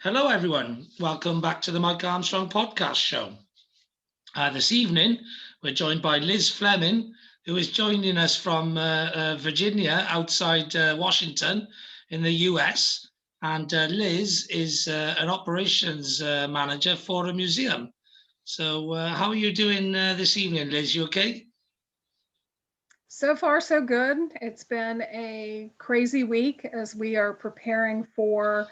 Hello, everyone. Welcome back to the Mike Armstrong Podcast show. This evening, we're joined by Liz Fleming, who is joining us from Virginia, outside Washington, in the US. And Liz is an operations manager for a museum. So, how are you doing this evening, Liz? You okay? So far, so good. It's been a crazy week as we are preparing for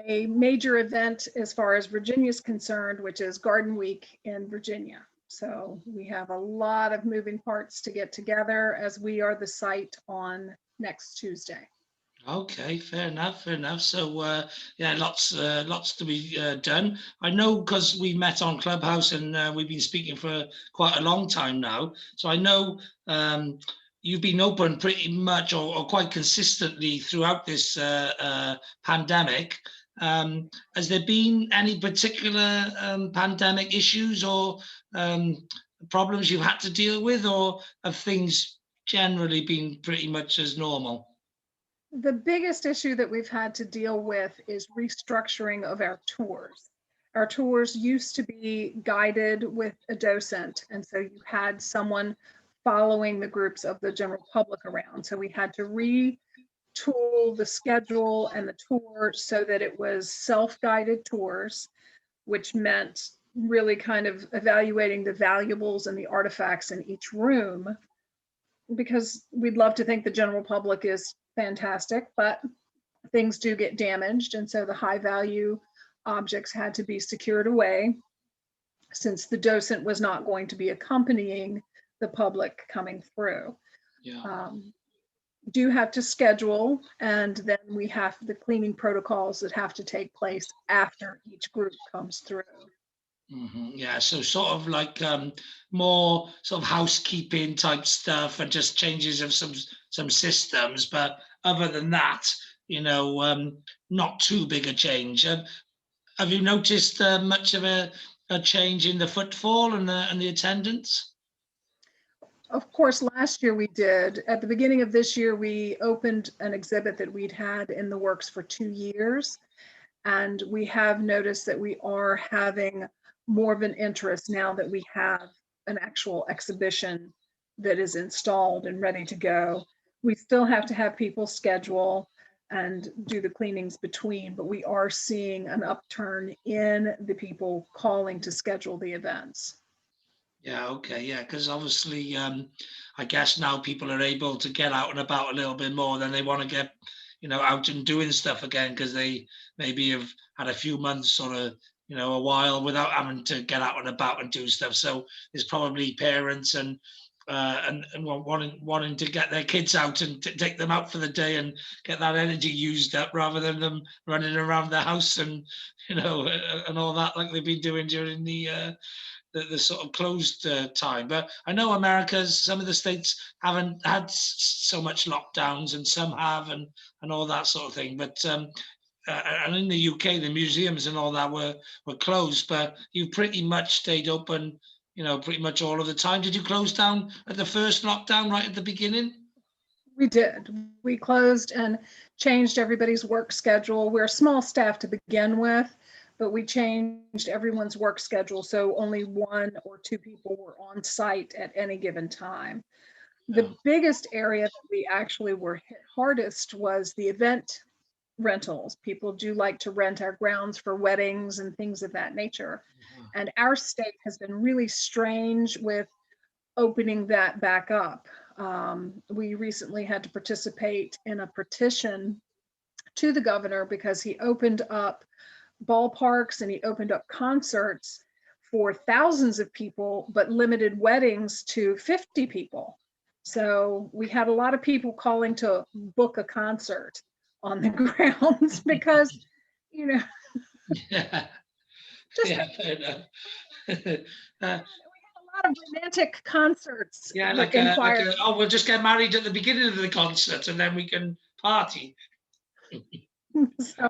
a major event as far as Virginia is concerned, which is Garden Week in Virginia. So we have a lot of moving parts to get together as we are the site on next Tuesday. Okay, fair enough, fair enough. So, yeah, lots to be done. I know because we met on Clubhouse and we've been speaking for quite a long time now. So I know you've been open pretty much or quite consistently throughout this pandemic. Has there been any particular pandemic issues or problems you've had to deal with, or have things generally been pretty much as normal? The biggest issue that we've had to deal with is restructuring of our tours. Our tours used to be guided with a docent, and so you had someone following the groups of the general public around. So we had to retool the schedule and the tour so that it was self-guided tours, which meant really kind of evaluating the valuables and the artifacts in each room, because we'd love to think the general public is fantastic, but things do get damaged. And so the high value objects had to be secured away since the docent was not going to be accompanying the public coming through. Yeah. Do have to schedule, and then we have the cleaning protocols that have to take place after each group comes through. Yeah, so sort of like more sort of housekeeping type stuff and just changes of some systems, but other than that, not too big a change. Have you noticed much of a change in the footfall and the attendance? Of course, last year we did. At the beginning of this year, we opened an exhibit that we'd had in the works for 2 years. And we have noticed that we are having more of an interest now that we have an actual exhibition that is installed and ready to go. We still have to have people schedule and do the cleanings between, but we are seeing an upturn in the people calling to schedule the events. Yeah, okay, yeah, because obviously, I guess now people are able to get out and about a little bit more than they want to get, out and doing stuff again because they maybe have had a few months or a while without having to get out and about and do stuff. So there's probably parents and wanting to get their kids out and take them out for the day and get that energy used up rather than them running around the house and and all that like they've been doing during the sort of closed time. But I know some of the states haven't had so much lockdowns and some have and all that sort of thing. But and in the UK, the museums and all that were closed, but you pretty much stayed open, pretty much all of the time. Did you close down at the first lockdown right at the beginning? We did. We closed and changed everybody's work schedule. We're a small staff to begin with, but we changed everyone's work schedule. So only one or two people were on site at any given time. The biggest area that we actually were hit hardest was the event rentals. People do like to rent our grounds for weddings and things of that nature. And our state has been really strange with opening that back up. We recently had to participate in a petition to the governor because he opened up ballparks and he opened up concerts for thousands of people, but limited weddings to 50 people. So we had a lot of people calling to book a concert on the grounds because, Yeah, just yeah, fair enough. we had a lot of romantic concerts Yeah, that inquired. oh, we'll just get married at the beginning of the concert and then we can party. So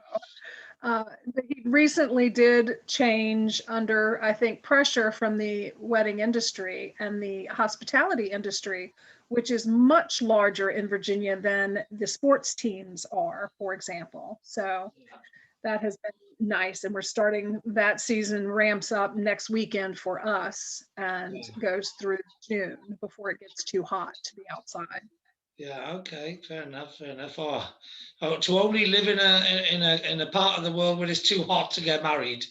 he recently did change under, I think, pressure from the wedding industry and the hospitality industry, which is much larger in Virginia than the sports teams are, for example. So that has been nice. And we're starting, that season ramps up next weekend for us and goes through June before it gets too hot to be outside. Yeah, okay, fair enough, fair enough. To only live in a part of the world where it's too hot to get married.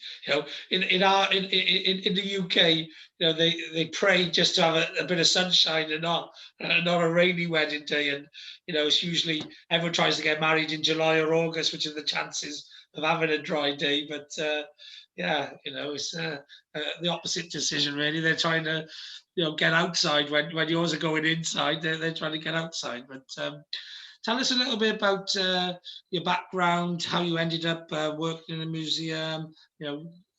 In the UK, they pray just to have a bit of sunshine and not a rainy wedding day. And it's usually everyone tries to get married in July or August, which are the chances of having a dry day. But yeah, it's the opposite decision really. They're trying to get outside when yours are going inside. They're trying to get outside. But tell us a little bit about your background, how you ended up working in a museum,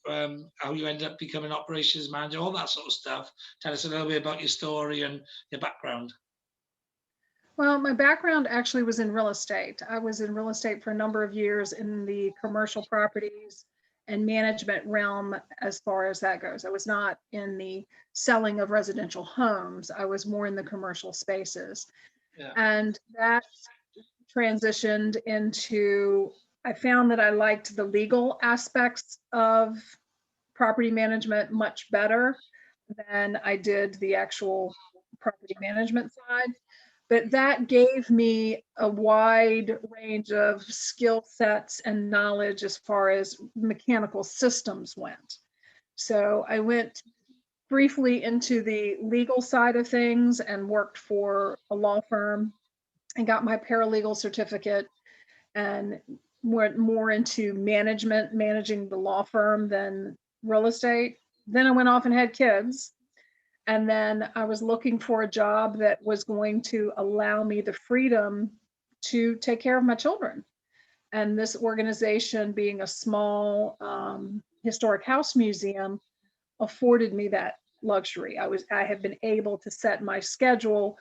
how you ended up becoming operations manager, all that sort of stuff. Tell us a little bit about your story and your background. Well, my background actually was in real estate. I was in real estate for a number of years in the commercial properties and management realm as far as that goes. I was not in the selling of residential homes. I was more in the commercial spaces. Yeah. And that transitioned into, I found that I liked the legal aspects of property management much better than I did the actual property management side. But that gave me a wide range of skill sets and knowledge as far as mechanical systems went. So I went briefly into the legal side of things and worked for a law firm and got my paralegal certificate and went more into managing the law firm than real estate. Then I went off and had kids. And then I was looking for a job that was going to allow me the freedom to take care of my children. And this organization, being a small historic house museum, afforded me that luxury. I have been able to set my schedule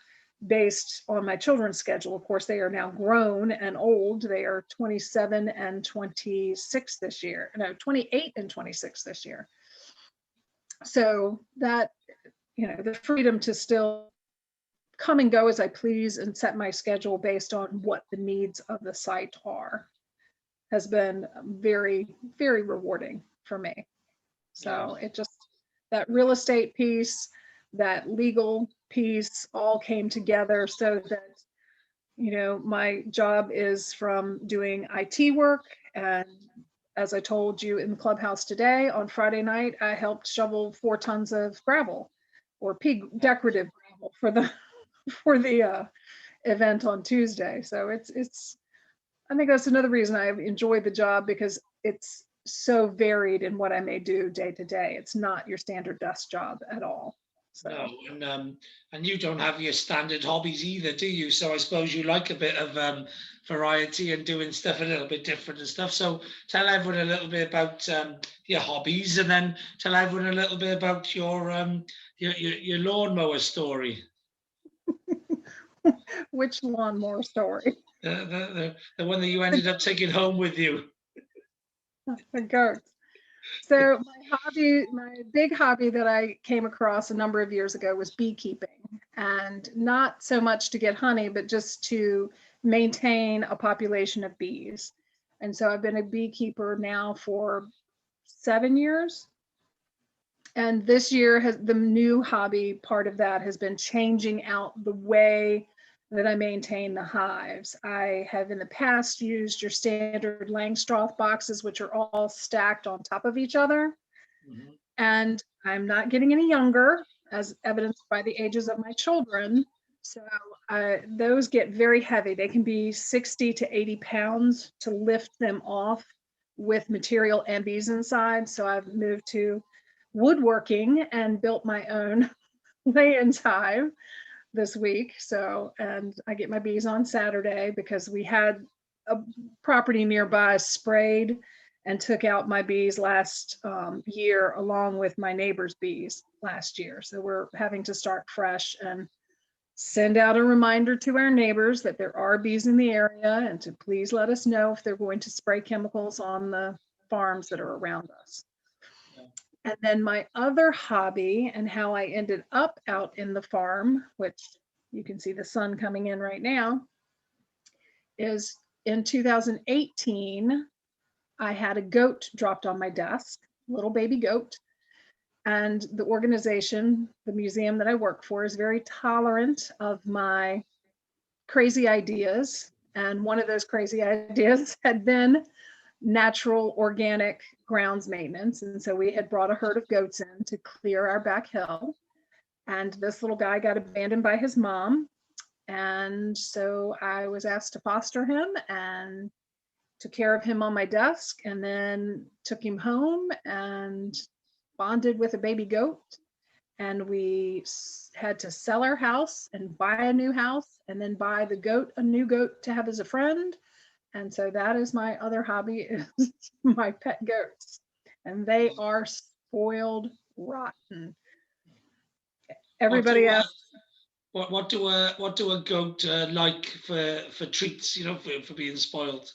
based on my children's schedule. Of course, they are now grown and old. They are 27 and 26 this year. No, 28 and 26 this year. So that, the freedom to still come and go as I please and set my schedule based on what the needs of the site are has been very, very rewarding for me. So it just, that real estate piece, that legal piece all came together so that, my job is from doing IT work. And as I told you in the clubhouse today, on Friday night, I helped shovel 4 tons of gravel or decorative gravel for the event on Tuesday. So it's I think that's another reason I enjoyed the job, because it's so varied in what I may do day to day. It's not your standard desk job at all. So. No, and you don't have your standard hobbies either, do you? So I suppose you like a bit of variety and doing stuff a little bit different and stuff. So tell everyone a little bit about your hobbies, and then tell everyone a little bit about your lawnmower story. Which lawnmower story? The one that you ended up taking home with you. The goats. So my big hobby that I came across a number of years ago was beekeeping, and not so much to get honey, but just to maintain a population of bees. And so I've been a beekeeper now for 7 years. And this year the new hobby part of that has been changing out the way that I maintain the hives. I have in the past used your standard Langstroth boxes, which are all stacked on top of each other. Mm-hmm. And I'm not getting any younger, as evidenced by the ages of my children. So those get very heavy. They can be 60 to 80 pounds to lift them off with material and bees inside. So I've moved to woodworking and built my own lay-ins hive this week. So, and I get my bees on Saturday because we had a property nearby sprayed and took out my bees last year, along with my neighbor's bees last year. So we're having to start fresh and send out a reminder to our neighbors that there are bees in the area and to please let us know if they're going to spray chemicals on the farms that are around us. And then my other hobby and how I ended up out in the farm, which you can see the sun coming in right now, is in 2018, I had a goat dropped on my desk, little baby goat. And the organization, the museum that I work for, is very tolerant of my crazy ideas. And one of those crazy ideas had been natural organic grounds maintenance. And so we had brought a herd of goats in to clear our back hill. And this little guy got abandoned by his mom. And so I was asked to foster him and took care of him on my desk, and then took him home and bonded with a baby goat. And we had to sell our house and buy a new house, and then buy the goat a new goat to have as a friend. And so that is my other hobby, is my pet goats. And they are spoiled rotten. Everybody asks, What do a goat like for treats? For being spoiled.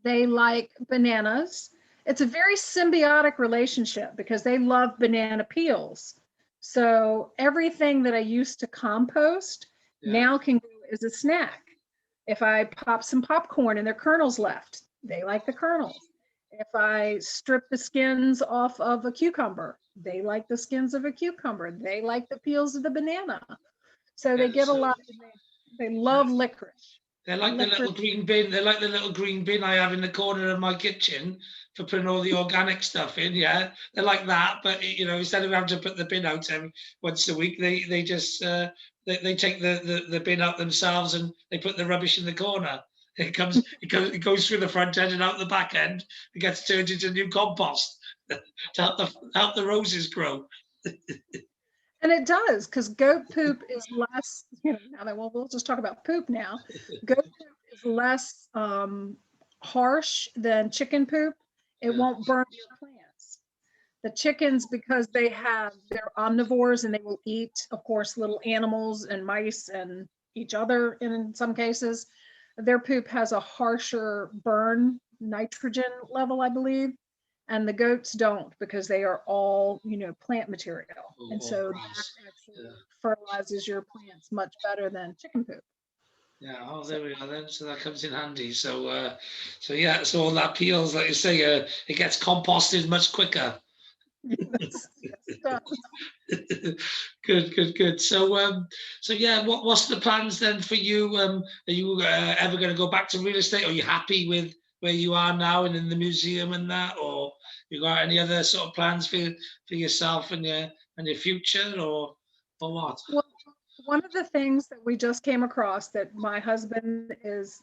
they like bananas. It's a very symbiotic relationship because they love banana peels. So everything that I used to compost now can go as a snack. If I pop some popcorn and their kernels left, they like the kernels. If I strip the skins off of a cucumber, they like the skins of a cucumber. They like the peels of the banana. So they get a lot. They love licorice. They're like the little green bin. They're like the little green bin I have in the corner of my kitchen for putting all the organic stuff in. Yeah, they're like that. But instead of having to put the bin out once a week, they just they take the bin out themselves and they put the rubbish in the corner. It goes through the front end and out the back end. It gets turned into new compost to help the roses grow. And it does, because goat poop is less, now that we'll just talk about poop now. Goat poop is less harsh than chicken poop. It won't burn your plants. The chickens, because they're omnivores and they will eat, of course, little animals and mice and each other in some cases, their poop has a harsher burn nitrogen level, I believe. And the goats don't, because they are all, plant material. And so that actually fertilizes your plants much better than chicken poop. Yeah. Oh, there we are then. So that comes in handy. So all that peels, like you say, it gets composted much quicker. Yes, it does. Good. So yeah, what's the plans then for you? Are you ever going to go back to real estate? Are you happy with where you are now and in the museum and that, or you got any other sort of plans for yourself and your future, or what? Well, one of the things that we just came across that my husband has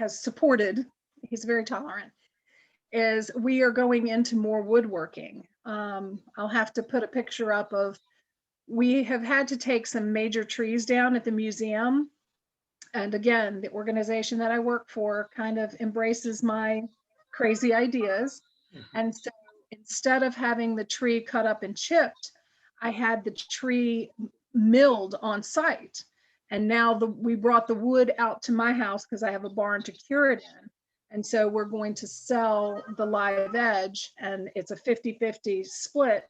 supported, he's very tolerant, is we are going into more woodworking. I'll have to put a picture up of, we have had to take some major trees down at the museum. And again, the organization that I work for kind of embraces my crazy ideas. And so instead of having the tree cut up and chipped, I had the tree milled on site. And now we brought the wood out to my house because I have a barn to cure it in. And so we're going to sell the live edge, and it's a 50-50 split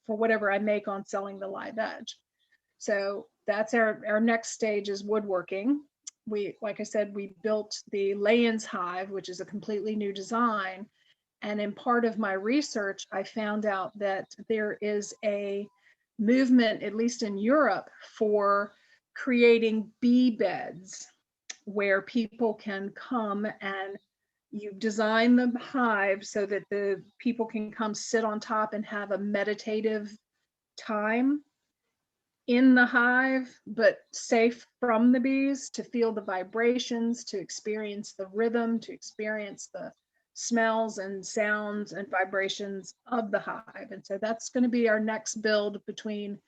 for whatever I make on selling the live edge. So that's our next stage, is woodworking. Like I said, we built the lay-ins hive, which is a completely new design. And in part of my research, I found out that there is a movement, at least in Europe, for creating bee beds where people can come, and you design the hive so that the people can come sit on top and have a meditative time in the hive, but safe from the bees, to feel the vibrations, to experience the rhythm, to experience the smells and sounds and vibrations of the hive. And so that's going to be our next build between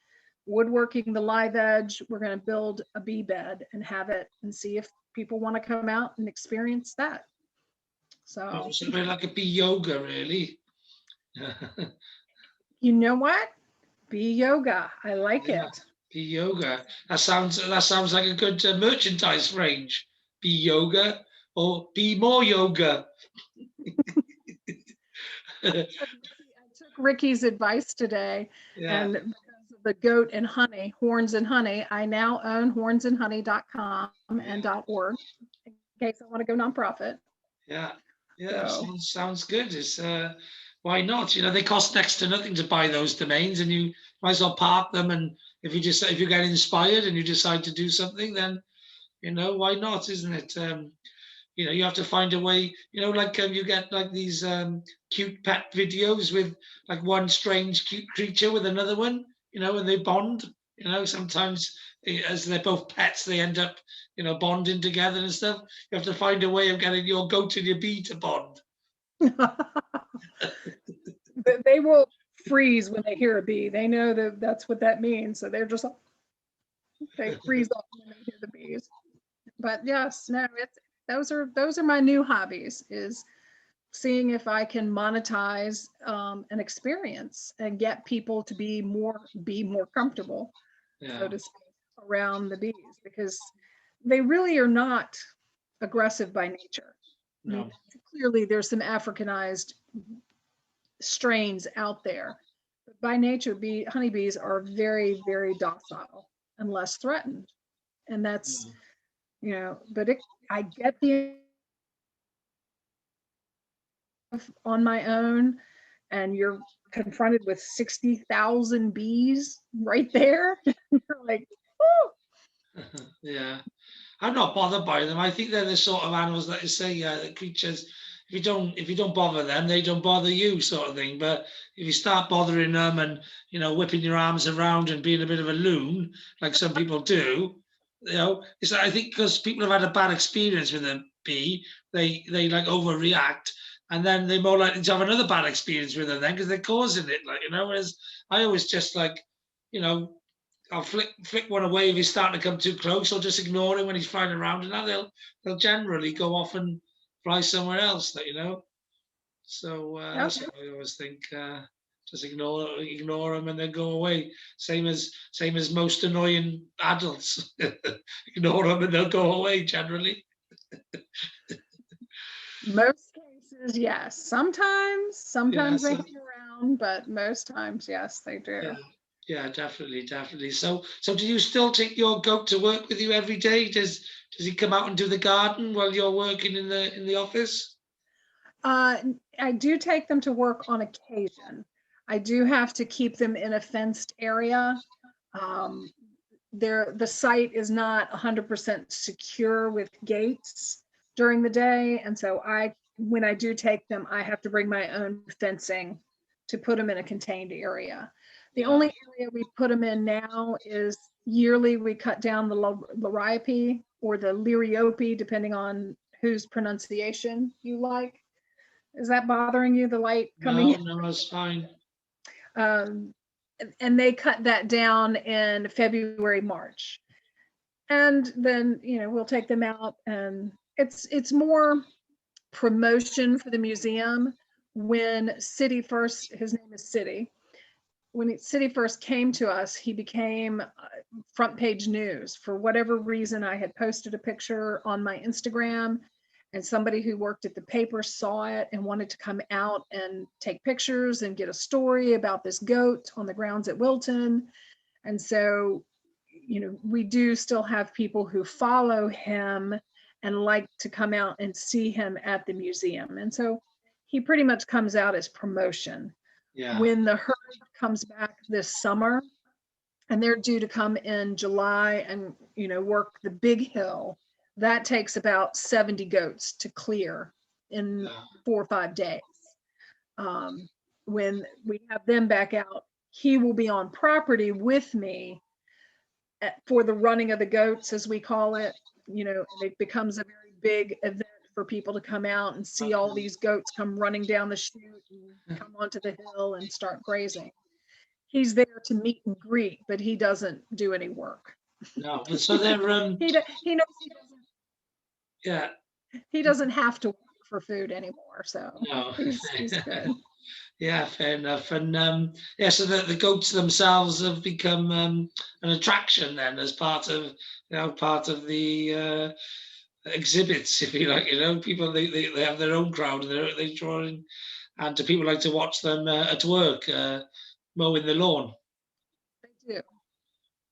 woodworking the live edge. We're going to build a bee bed and have it, and see if people want to come out and experience that. So it's a bit like a bee yoga, really. You know what? Bee yoga. I like it. Bee yoga. That sounds like a good merchandise range. Bee yoga, or be more yoga. I took Ricky's advice today, and because of the goat and honey, Horns and Honey, I now own hornsandhoney.com and .org in case I want to go nonprofit. Yeah. Yeah, So sounds good. It's why not? You know, they cost next to nothing to buy those domains, and you might as well park them. And if you get inspired and you decide to do something, then why not? Isn't it? You have to find a way. Like you get like these cute pet videos with like one strange cute creature with another one. And they bond. Sometimes as they're both pets, they end up bonding together and stuff. You have to find a way of getting your goat and your bee to bond. they will freeze when they hear a bee. They know that that's what that means. So they're just they freeze up when they hear the bees. But yes, no, it's those are my new hobbies, is seeing if I can monetize an experience and get people to be more comfortable, so Yeah. to speak, around the bees, because they really are not aggressive by nature. I mean, No. clearly there's some Africanized strains out there. But by nature, honeybees are very, very docile and less threatened. And that's, Yeah. but I get the on my own, and you're confronted with 60,000 bees right there. You're like, oh, Yeah. I'm not bothered by them. I think they're the sort of animals that you say, the creatures. If you don't bother them, they don't bother you, sort of thing. But if you start bothering them and whipping your arms around and being a bit of a loon, like some people do, it's like, I think because people have had a bad experience with a bee, they like overreact, and then they're more likely to have another bad experience with them then because they're causing it, like. Whereas I always just like, you know, I'll flick one away if he's starting to come too close, or just ignore him when he's flying around, and now they'll generally go off and fly somewhere else. So yep. that's what I always think. Just ignore them and then go away. Same as most annoying adults. Ignore them and they'll go away generally. Most cases, yes. Sometimes, Yeah. sometimes they So hang around, but most times, yes, they yeah. do. Yeah, definitely. So do you still take your goat to work with you every day? Does he come out and do the garden while you're working in the office? Uh, I do take them to work on occasion. I do have to keep them in a fenced area. Um, the site is not 100% secure with gates during the day, and so when I do take them, I have to bring my own fencing to put them in a contained area. The Yeah. only area we put them in now is yearly we cut down the liriope or the liriope, depending on whose pronunciation you like. Is that bothering you, the light coming No, in? no, that's fine. Um, and they cut that down in February, March. And then, we'll take them out, and it's more promotion for the museum. When City first, his name is City. When City first came to us, he became front page news. For whatever reason, I had posted a picture on my Instagram, and somebody who worked at the paper saw it and wanted to come out and take pictures and get a story about this goat on the grounds at Wilton. And so, we do still have people who follow him and like to come out and see him at the museum. And so he pretty much comes out as promotion. Yeah. When the herd comes back this summer, and they're due to come in July and work the big hill, that takes about 70 goats to clear in Yeah. 4 or 5 days. Um, when we have them back out, he will be on property with me for the running of the goats, as we call it. And it becomes a very big event for people to come out and see all these goats come running down the chute and come onto the hill and start grazing. He's there to meet and greet, but he doesn't do any work. No, but so they're He knows yeah. he doesn't have to work for food anymore, so No. he's good. Yeah, fair enough. And yeah, so the goats themselves have become an attraction then, as part of the exhibits, if you like. People they have their own crowd, and they draw in, and do people like to watch them at work mowing the lawn? They do.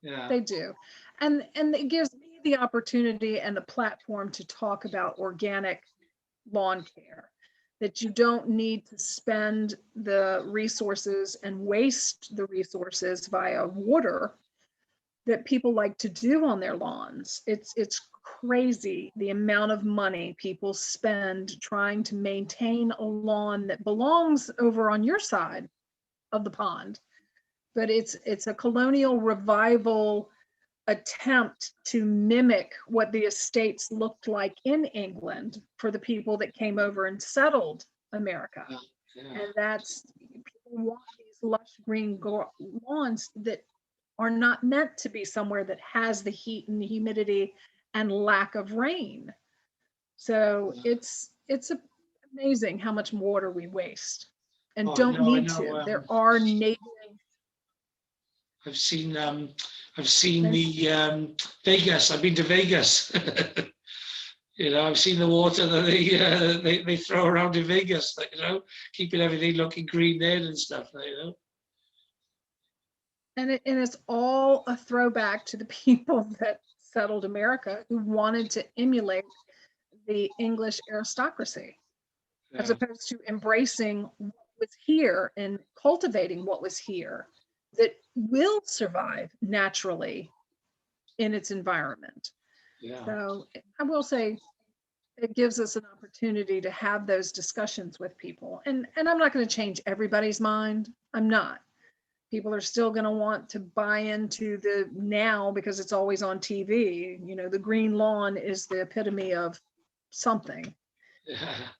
Yeah. They do. And it gives me the opportunity and the platform to talk about organic lawn care. that you don't need to spend the resources and waste the resources via water that people like to do on their lawns. It's crazy the amount of money people spend trying to maintain a lawn that belongs over on your side of the pond. But it's a colonial revival attempt to mimic what the estates looked like in England for the people that came over and settled America. Yeah. And that's, people want these lush green lawns that are not meant to be somewhere that has the heat and the humidity and lack of rain. So it's amazing how much water we waste and don't need to. There are neighboring. I've seen the Vegas. I've been to Vegas. I've seen the water that they throw around in Vegas. Keeping everything looking green there and stuff. And it's all a throwback to the people that settled America who wanted to emulate the English aristocracy, as opposed to embracing what was here and cultivating what was here that will survive naturally in its environment. Yeah. So I will say it gives us an opportunity to have those discussions with people. And I'm not going to change everybody's mind. I'm not. People are still going to want to buy into the now because it's always on TV. The green lawn is the epitome of something,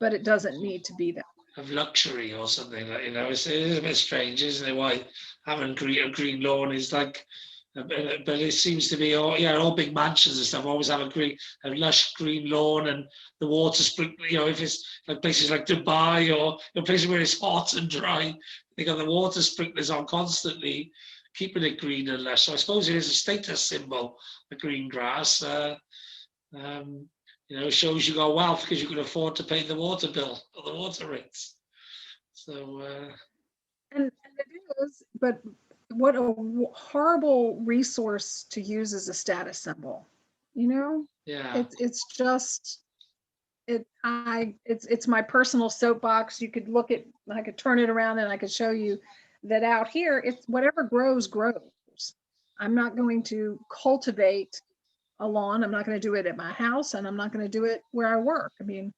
but it doesn't need to be that. Of luxury or something, it is a bit strange, isn't it? Why having a green lawn is like, but it seems to be all big mansions and stuff always have a lush green lawn and the water sprinkler. If it's like places like Dubai or places where it's hot and dry, they got the water sprinklers on constantly, keeping it green and lush. So I suppose it is a status symbol, the green grass. Shows you got wealth because you can afford to pay the water bill or the water rates. So, and it is, but what a horrible resource to use as a status symbol. Yeah. It's just it's my personal soapbox. You could look at, I could turn it around and I could show you that out here, it's whatever grows. I'm not going to cultivate a lawn. I'm not going to do it at my house, and I'm not going to do it where I work. I mean,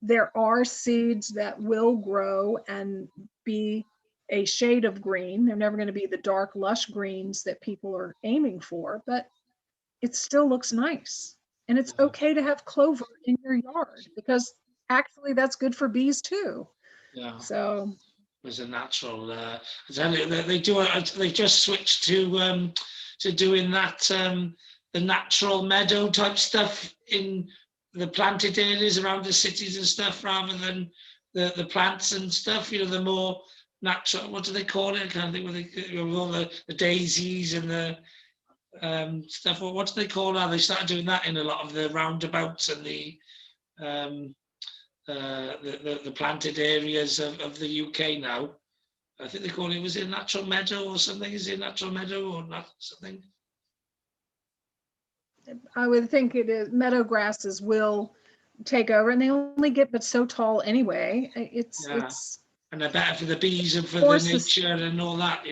there are seeds that will grow and be a shade of green. They're never going to be the dark, lush greens that people are aiming for, but it still looks nice. And it's okay to have clover in your yard because actually that's good for bees too. Yeah. So it's a natural. They just switched to doing that. The natural meadow type stuff in the planted areas around the cities and stuff, rather than the plants and stuff. The more natural. What do they call it? I can't think. With all the daisies and the stuff. What do they call that? They started doing that in a lot of the roundabouts and the planted areas of the UK now. I think they call it. Was it natural meadow or something? Is it natural meadow or not something? I would think it is. Meadow grasses will take over, and they only get but so tall anyway. It's and they're better for the bees and for the nature and all that,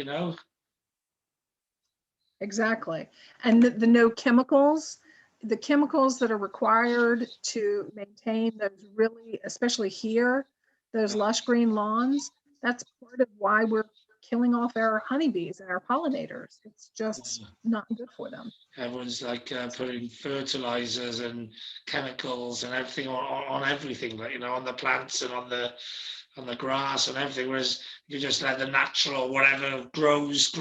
Exactly. And the no chemicals, the chemicals that are required to maintain those really, especially here, those lush green lawns, that's part of why we're killing off our honeybees and our pollinators. It's just not good for them. Everyone's like putting fertilizers and chemicals and everything on everything, on the plants and on the grass and everything. Whereas you just let the natural, whatever grows.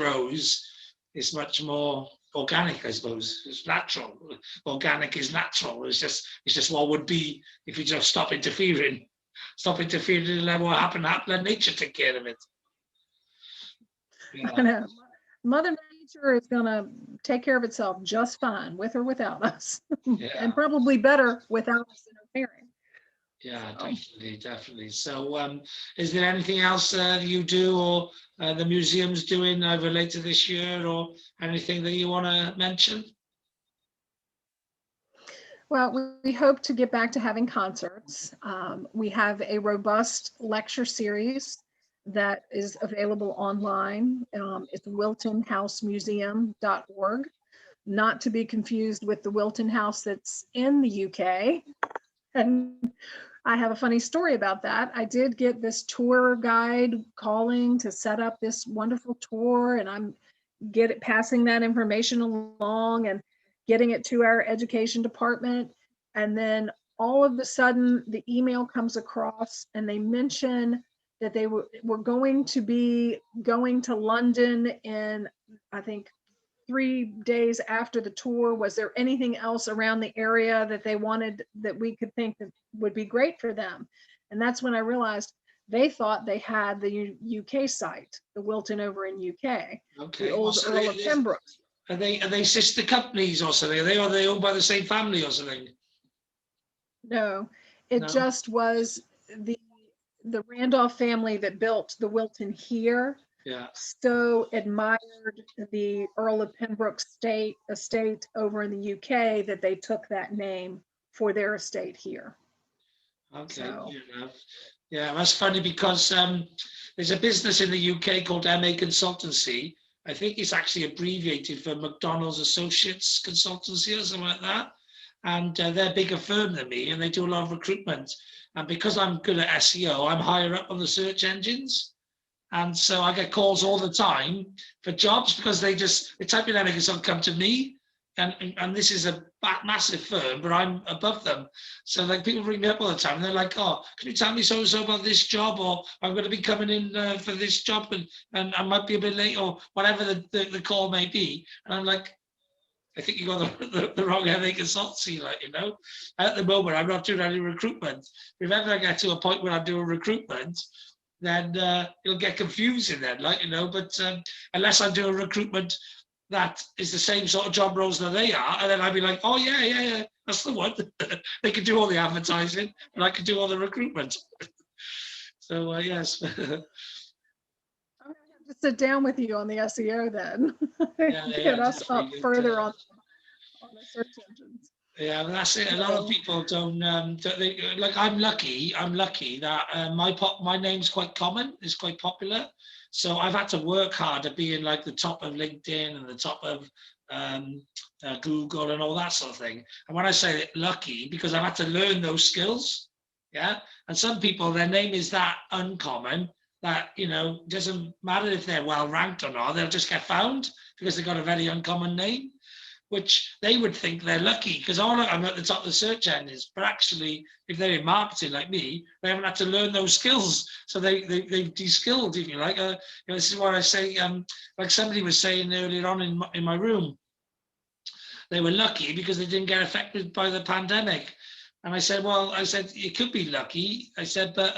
It's much more organic, I suppose. It's natural. Organic is natural. It's just what would be if you just stop interfering and let what happen. Let nature take care of it. Yeah. I know. Mother Nature is going to take care of itself just fine, with or without us, and probably better without us interfering. Yeah, definitely. So, is there anything else you do or the museum's doing either later this year or anything that you want to mention? Well, we hope to get back to having concerts. We have a robust lecture series that is available online. It's wiltonhousemuseum.org, not to be confused with the Wilton House that's in the UK. And I have a funny story about that. I did get this tour guide calling to set up this wonderful tour, and I'm passing that information along and getting it to our education department. And then all of a sudden the email comes across and they mention that they were going to be going to London in, I think, 3 days after the tour. Was there anything else around the area that they wanted that we could think that would be great for them? And that's when I realized they thought they had the UK site, the Wilton over in UK, Okay. the old Earl of Pembroke. Are they sister companies or something? Are they owned by the same family or something? No, it No? just was the Randolph family that built the Wilton here. Yeah. So admired the Earl of Pembroke estate over in the UK that they took that name for their estate here. Okay. So. Yeah, that's funny because there's a business in the UK called MA Consultancy. I think it's actually abbreviated for McDonald's Associates Consultancy or something like that. And they're a bigger firm than me, and they do a lot of recruitment. And because I'm good at SEO, I'm higher up on the search engines. And so I get calls all the time for jobs because they type in MA Consultant, come to me. And this is a massive firm, but I'm above them. So like people ring me up all the time and they're like, oh, can you tell me so-and-so about this job? Or I'm going to be coming in for this job and I might be a bit late or whatever the call may be. And I'm like, I think you got the wrong MA Consultancy, like, you know. At the moment, I'm not doing any recruitment. If ever I get to a point where I'm doing recruitment, then it'll get confusing then, like, you know. But unless I'm doing recruitment that is the same sort of job roles that they are, and then I'd be like, oh yeah, that's the one. They can do all the advertising, and I can do all the recruitment. So yes. I'm gonna have to sit down with you on the SEO then. Get us up further on the search engines. Yeah, that's it. A lot of people don't. Like I'm lucky that my name's quite common. It's quite popular. So I've had to work hard at being like the top of LinkedIn and the top of Google and all that sort of thing. And when I say lucky, because I've had to learn those skills. Yeah. And some people, their name is that uncommon that, you know, doesn't matter if they're well ranked or not, they'll just get found because they've got a very uncommon name, which they would think they're lucky because I'm at the top of the search engines. But actually, if they're in marketing like me, they haven't had to learn those skills. So they've de-skilled, if you like. You know, this is what I say, like somebody was saying earlier on in my room, they were lucky because they didn't get affected by the pandemic. And I said, well, you could be lucky. I said, but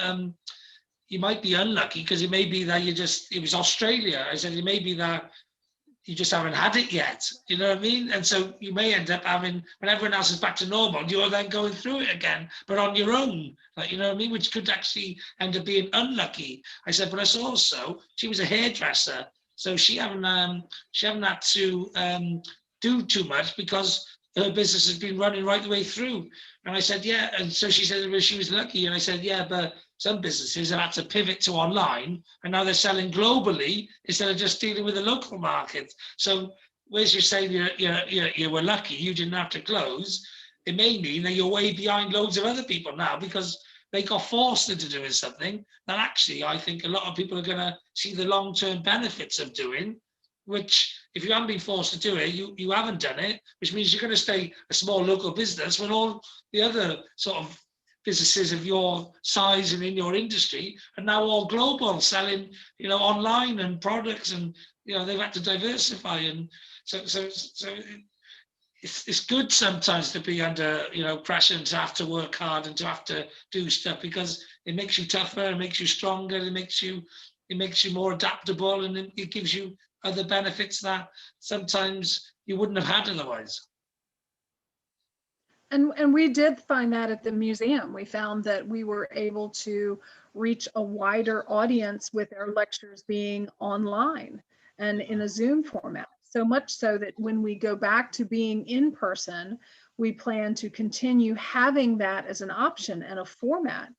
you might be unlucky because it may be that it was Australia. I said, it may be that you just haven't had it yet, you know what I mean? And so you may end up having, when everyone else is back to normal, you're then going through it again, but on your own, like, you know what I mean? Which could actually end up being unlucky. I said, but I saw also, she was a hairdresser, so she haven't had to do too much because her business has been running right the way through. And I said, yeah. And so she said, well, she was lucky. And I said, yeah, but some businesses have had to pivot to online and now they're selling globally instead of just dealing with the local market. So whereas you're saying you were lucky, you didn't have to close, it may mean that you're way behind loads of other people now because they got forced into doing something that actually I think a lot of people are going to see the long-term benefits of doing, which if you haven't been forced to do it, you haven't done it, which means you're going to stay a small local business when all the other sort of businesses of your size and in your industry are now all global, selling, you know, online and products, and you know they've had to diversify, and so it's good sometimes to be under, you know, pressure and to have to work hard and to have to do stuff because it makes you tougher, it makes you stronger, it makes you more adaptable, and it gives you other benefits that sometimes you wouldn't have had otherwise. And we did find that at the museum. We found that we were able to reach a wider audience with our lectures being online and in a Zoom format. So much so that when we go back to being in person, we plan to continue having that as an option and a format,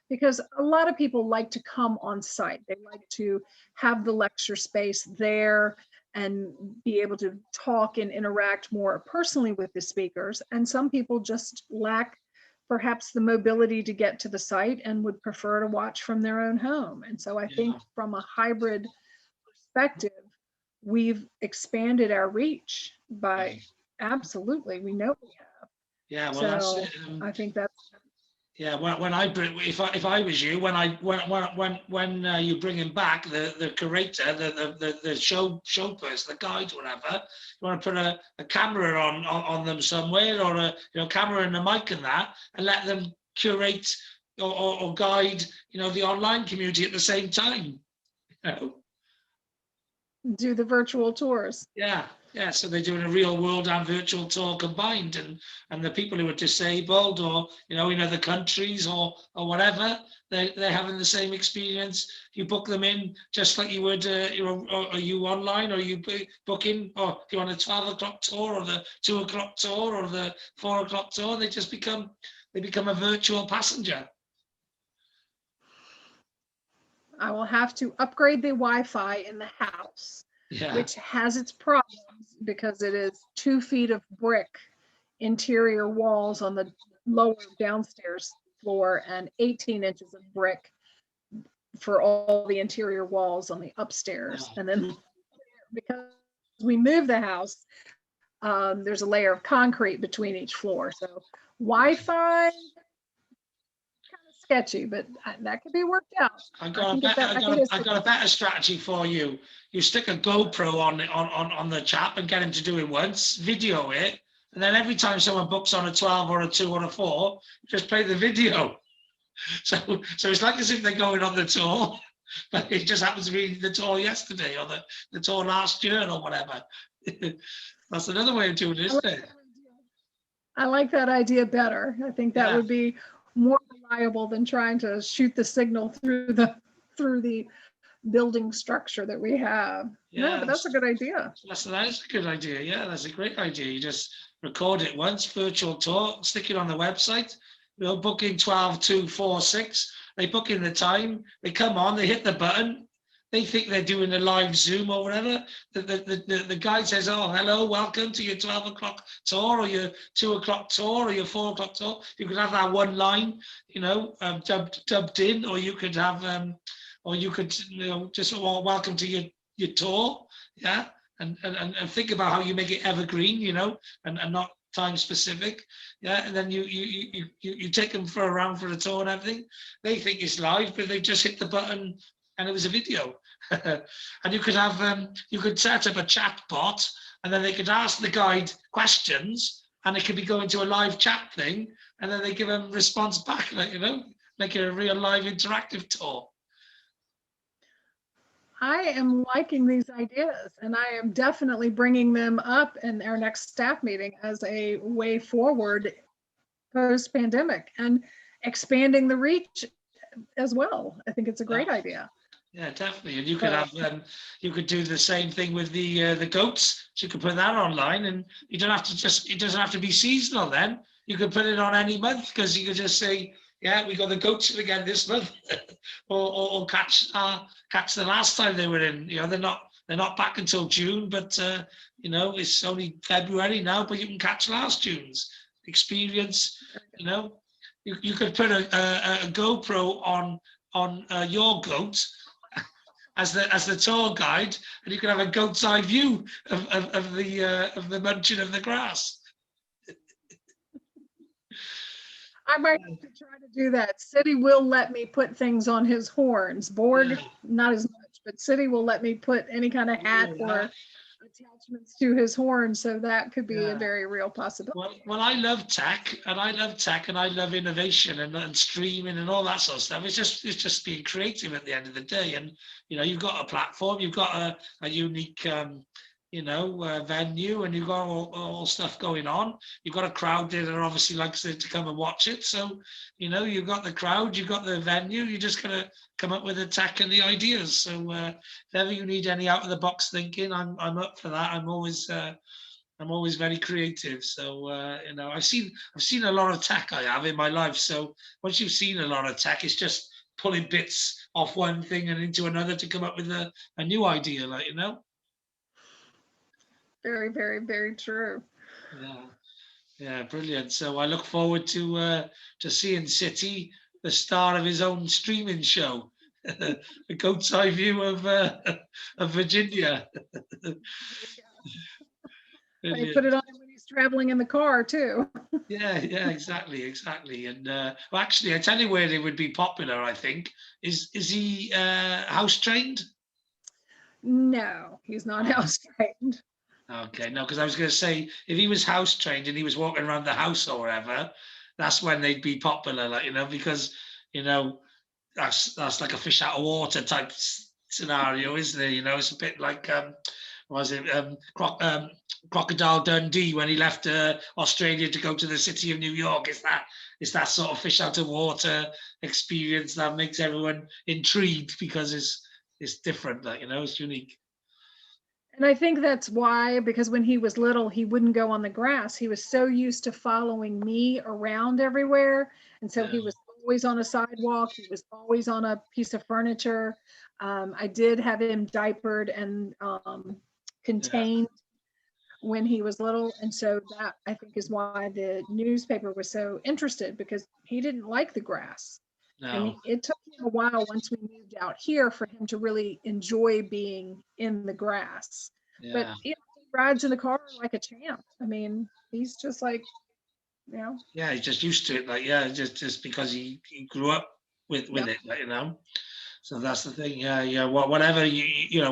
because a lot of people like to come on site. They like to have the lecture space there and be able to talk and interact more personally with the speakers. And some people just lack perhaps the mobility to get to the site and would prefer to watch from their own home. And so I think from a hybrid perspective, we've expanded our reach by absolutely, we know we have. Yeah, well, So that's it. I think that's Yeah, when I bring, if I was you, when you bring him back, the curator, the show person, the guide, whatever, you want to put a camera on them somewhere, or a camera and a mic and that, and let them curate or guide the online community at the same time. do the virtual tours. Yeah. So they're doing a real world and virtual tour combined, and the people who are disabled or in other countries or whatever, they're having the same experience. You book them in just like you would, are you online, or you book in, or if you want a 12 o'clock tour or the 2 o'clock tour or the 4 o'clock tour, they become a virtual passenger. I will have to upgrade the Wi-Fi in the house, which has its problems because it is 2 feet of brick interior walls on the lower downstairs floor and 18 inches of brick for all the interior walls on the upstairs. And then because we moved the house, there's a layer of concrete between each floor. So Wi-Fi, sketchy, but that could be worked out. I got a better strategy for you. You stick a GoPro on the chap and get him to do it once, video it, and then every time someone books on a 12 or a 2 or a 4, just play the video. So it's like as if they're going on the tour, but it just happens to be the tour yesterday or the tour last year or whatever. That's another way of doing it, isn't it? I like that idea better. I think that would be more reliable than trying to shoot the signal through the building structure that we have. Yeah, but that's a good idea. That is a good idea. Yeah, that's a great idea. You just record it once, virtual tour, stick it on the website. Booking 12, 2, 4, 6. They book in the time. They come on. They hit the button. They think they're doing a live Zoom or whatever. The guide says, "Oh, hello, welcome to your 12 o'clock tour or your 2 o'clock tour or your 4 o'clock tour." You could have that one line, dubbed in, or you could have, just welcome to your tour, yeah, and think about how you make it evergreen, and not time specific, yeah, and then you take them for a round for a tour and everything. They think it's live, but they just hit the button and it was a video. And you could have you could set up a chat bot, and then they could ask the guide questions, and it could be going to a live chat thing, and then they give them response back, like a real live interactive tour. I am liking these ideas, and I am definitely bringing them up in our next staff meeting as a way forward post-pandemic and expanding the reach as well. I think it's a great idea. Yeah, definitely. And you could have you could do the same thing with the goats. So you could put that online, and you don't have to it doesn't have to be seasonal then. You could put it on any month, because you could just say, yeah, we got the goats again this month, or catch the last time they were in. They're not back until June, but it's only February now. But you can catch last June's experience. You could put a GoPro on your goat as the tour guide, and you can have a goat's eye view of the munching of the grass. I might have to try to do that. City will let me put things on his horns. Borg, not as much, but City will let me put any kind of hat or attachments to his horn, so that could be a very real possibility. Well, I love tech, and I love innovation and streaming and all that sort of stuff. It's just being creative at the end of the day, and you've got a platform, you've got a unique venue, and you've got all stuff going on. You've got a crowd there that obviously likes to come and watch it. So, you've got the crowd, you've got the venue, you just got to come up with the tech and the ideas. So if ever you need any out of the box thinking, I'm up for that. I'm always I'm always very creative. So I've seen a lot of tech I have in my life. So once you've seen a lot of tech, it's just pulling bits off one thing and into another to come up with a new idea, Very, very, very true. Yeah. Yeah, brilliant. So I look forward to seeing City, the star of his own streaming show, a goat's eye view of Virginia. They Brilliant. put it on when he's traveling in the car too. Yeah, yeah, exactly. And well, actually, I tell you where they would be popular. I think is he house trained? No, he's not Oh, house trained. okay, no, because I was going to say if he was house trained and he was walking around the house or whatever, that's when they'd be popular, because you know that's like a fish out of water type scenario, isn't it? It's a bit like was it Crocodile Dundee when he left Australia to go to the city of New York? It's that sort of fish out of water experience that makes everyone intrigued because it's different, it's unique. And I think that's why, because when he was little, he wouldn't go on the grass. He was so used to following me around everywhere. And so Yeah, he was always on a sidewalk. He was always on a piece of furniture. I did have him diapered and yeah, contained when he was little. And so that I think is why the newspaper was so interested, because he didn't like the grass. And no, it took him a while once we moved out here for him to really enjoy being in the grass. But yeah. he rides in the car like a champ. I mean, he's just like, you know, Yeah, he's just used to it, just because he grew up with yep, it, So that's the thing. Yeah, yeah. Whatever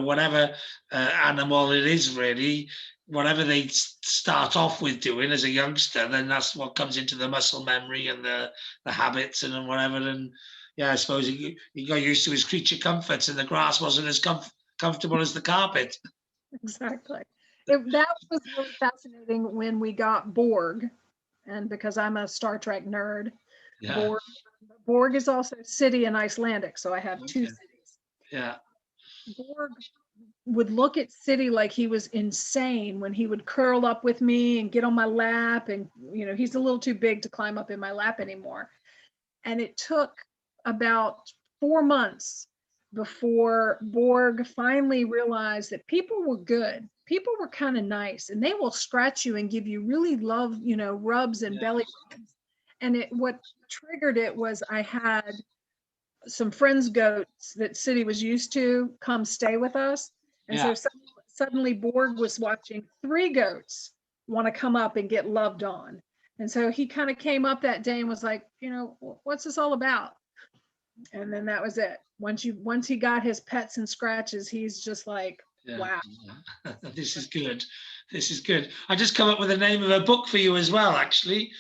whatever animal it is, really, whatever they start off with doing as a youngster, then that's what comes into the muscle memory and the habits and then whatever. And yeah, I suppose he got used to his creature comforts, and the grass wasn't as comfortable as the carpet. exactly. That was really fascinating when we got Borg. And because I'm a Star Trek nerd, Yeah. Borg, Borg is also city in Icelandic. So I have two Okay. cities. Yeah. Borg would look at City like he was insane when he would curl up with me and get on my lap. And, he's a little too big to climb up in my lap anymore. And it took about 4 months before Borg finally realized that people were good. People were kind of nice, and they will scratch you and give you really love, rubs and Yeah. belly rubs. And what triggered it was I had some friends' goats that City was used to come stay with us. And Yeah. so suddenly Borg was watching 3 goats want to come up and get loved on. And so he kind of came up that day and was like, what's this all about? And then that was it. Once he got his pets and scratches, he's just like, Yeah. wow. Yeah. This is good. This is good. I just come up with the name of a book for you as well, actually.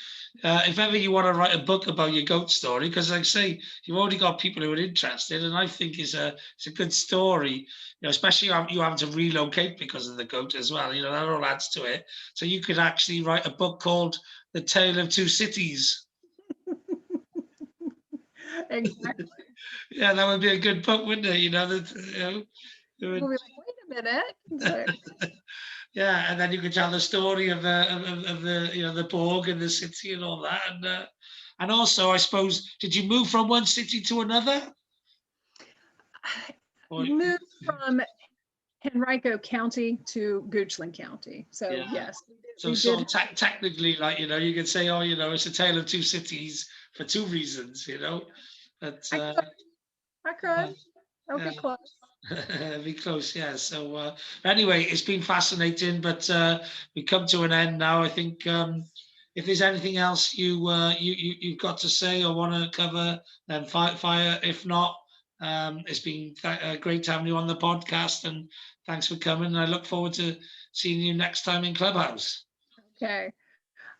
If ever you want to write a book about your goat story, because like I say, you've already got people who are interested, and I think it's a good story. Especially you having to relocate because of the goat as well. That all adds to it. So you could actually write a book called "The Tale of Two Cities." Exactly. Yeah, that would be a good book, wouldn't it? It We'll would, be like, wait a minute. So, yeah, and then you could tell the story of the the Borg and the city and all that, and also I suppose did you move from one city to another? Or, moved from Henrico County to Goochland County. So yeah, yes, so we sort did. of technically, you could say, oh, it's a tale of two cities for two reasons, but I could, I yeah, could. That would yeah. be close. Be close, yeah. So anyway, it's been fascinating, but we come to an end now. I think if there's anything else you've got to say or want to cover, then fire. If not, it's been great having you on the podcast, and thanks for coming. I look forward to seeing you next time in Clubhouse. Okay.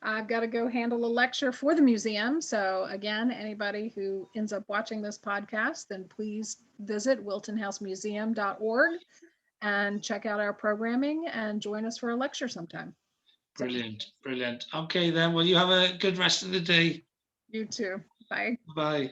I've got to go handle a lecture for the museum. So again, anybody who ends up watching this podcast, then please visit wiltonhousemuseum.org and check out our programming and join us for a lecture sometime. So Brilliant, brilliant. Okay, then. Well, you have a good rest of the day. you too. Bye. Bye.